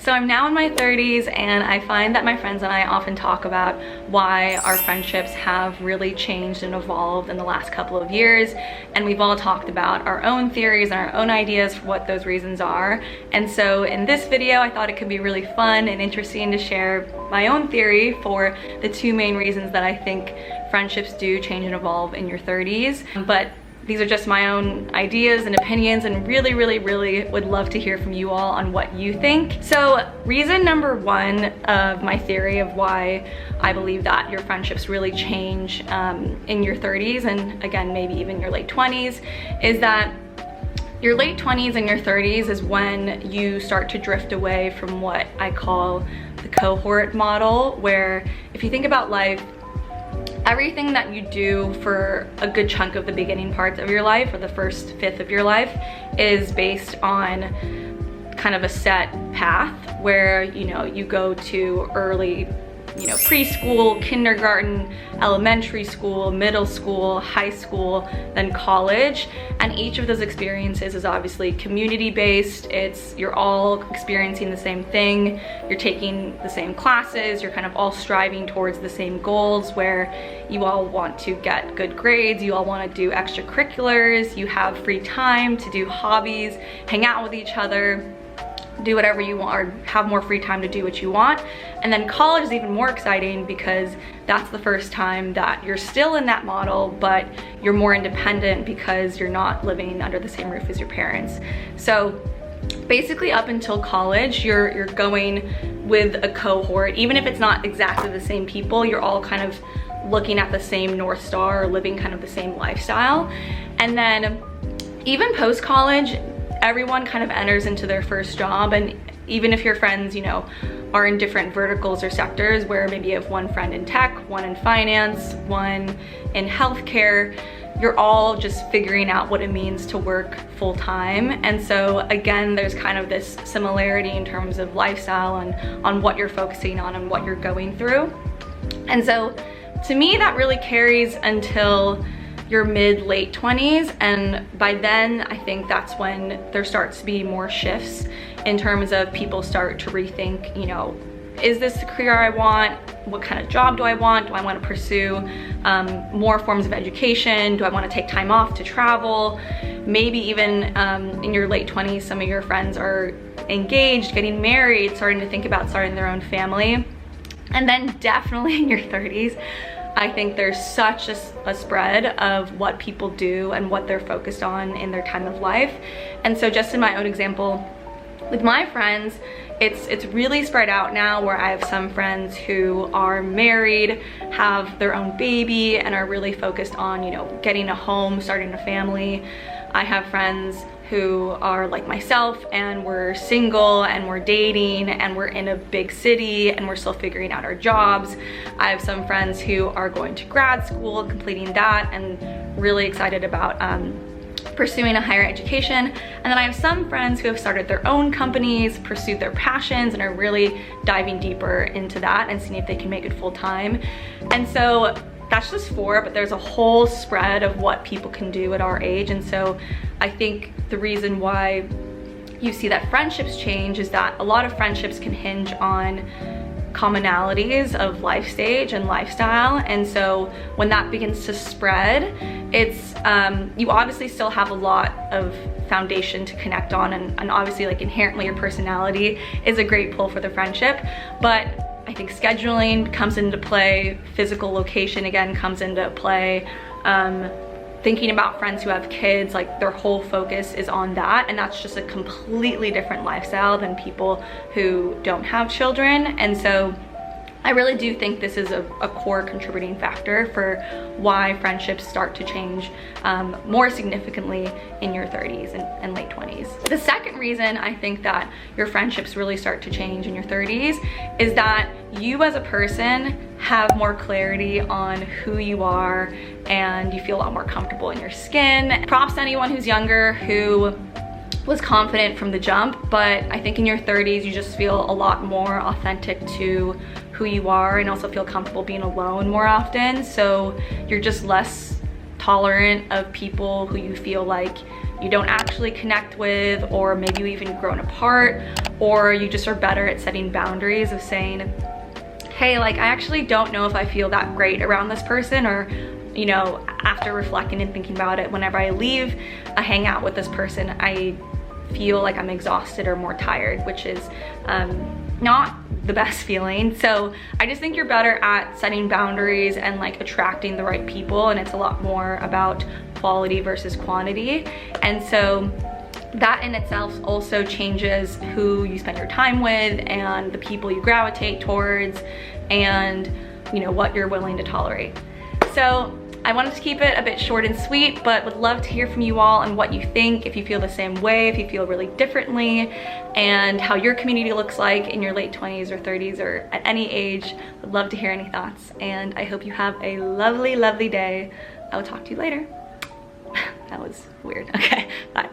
So I'm now in my 30s, and I find that my friends and I often talk about why our friendships have really changed and evolved in the last couple of years. And we've all talked about our own theories and our own ideas for what those reasons are. And so in this video, I thought it could be really fun and interesting to share my own theory for the two main reasons that I think friendships do change and evolve in your 30s. But these are just my own ideas and opinions, and really would love to hear from you all on what you think. So reason number one of my theory of why I believe that your friendships really change in your 30s, and again, maybe even your late 20s, is that your late 20s and your 30s is when you start to drift away from what I call the cohort model, where if you think about life, everything that you do for a good chunk of the beginning parts of your life, or the first fifth of your life, is based on kind of a set path where, you know, you go to early, you know, preschool, kindergarten, elementary school, middle school, high school, then college. And each of those experiences is obviously community-based. You're all experiencing the same thing. You're taking the same classes. You're kind of all striving towards the same goals, where you all want to get good grades. You all want to do extracurriculars. You have free time to do hobbies, hang out with each other, do whatever you want, or have more free time to do what you want. And then college is even more exciting because that's the first time that you're still in that model, but you're more independent because you're not living under the same roof as your parents. So basically up until college, you're going with a cohort. Even if it's not exactly the same people, you're all kind of looking at the same North Star, or living kind of the same lifestyle. And then even post-college, everyone kind of enters into their first job, and even if your friends, you know, are in different verticals or sectors, where maybe you have one friend in tech, one in finance, one in healthcare, you're all just figuring out what it means to work full time. And so again, there's kind of this similarity in terms of lifestyle and on what you're focusing on and what you're going through. And so to me, that really carries until your mid-late 20s, and by then I think that's when there starts to be more shifts in terms of people start to rethink, you know, is this the career I want? What kind of job do I want? Do I want to pursue more forms of education? Do I want to take time off to travel? Maybe even in your late 20s, some of your friends are engaged, getting married, starting to think about starting their own family. And then definitely in your 30s, I think there's such a spread of what people do and what they're focused on in their time of life. And so just in my own example, with my friends, it's really spread out now, where I have some friends who are married, have their own baby, and are really focused on, you know, getting a home, starting a family. I have friends who are like myself, and we're single and we're dating and we're in a big city and we're still figuring out our jobs. I have some friends who are going to grad school, completing that, and really excited about pursuing a higher education. And then I have some friends who have started their own companies, pursued their passions, and are really diving deeper into that and seeing if they can make it full time. And so that's just four, but there's a whole spread of what people can do at our age. And so I think the reason why you see that friendships change is that a lot of friendships can hinge on commonalities of life stage and lifestyle. And so when that begins to spread, it's you obviously still have a lot of foundation to connect on, and obviously, like, inherently your personality is a great pull for the friendship. But I think scheduling comes into play, physical location again comes into play, thinking about friends who have kids, like their whole focus is on that, and that's just a completely different lifestyle than people who don't have children. And so I really do think this is a core contributing factor for why friendships start to change more significantly in your 30s and late 20s. The second reason I think that your friendships really start to change in your 30s is that you as a person have more clarity on who you are, and you feel a lot more comfortable in your skin. Props to anyone who's younger who was confident from the jump, but I think in your 30s you just feel a lot more authentic to who you are, and also feel comfortable being alone more often. So you're just less tolerant of people who you feel like you don't actually connect with, or maybe you even grown apart, or you just are better at setting boundaries of saying, hey, like, I actually don't know if I feel that great around this person, or, you know, after reflecting and thinking about it, whenever I leave a hangout with this person, I feel like I'm exhausted or more tired, which is not the best feeling. So I just think you're better at setting boundaries and like attracting the right people, and it's a lot more about quality versus quantity. And so that in itself also changes who you spend your time with and the people you gravitate towards, and you know, what you're willing to tolerate. So I wanted to keep it a bit short and sweet, but would love to hear from you all on what you think, if you feel the same way, if you feel really differently, and how your community looks like in your late 20s or 30s or at any age. Would love to hear any thoughts, and I hope you have a lovely, lovely day. I will talk to you later. That was weird. Okay, bye.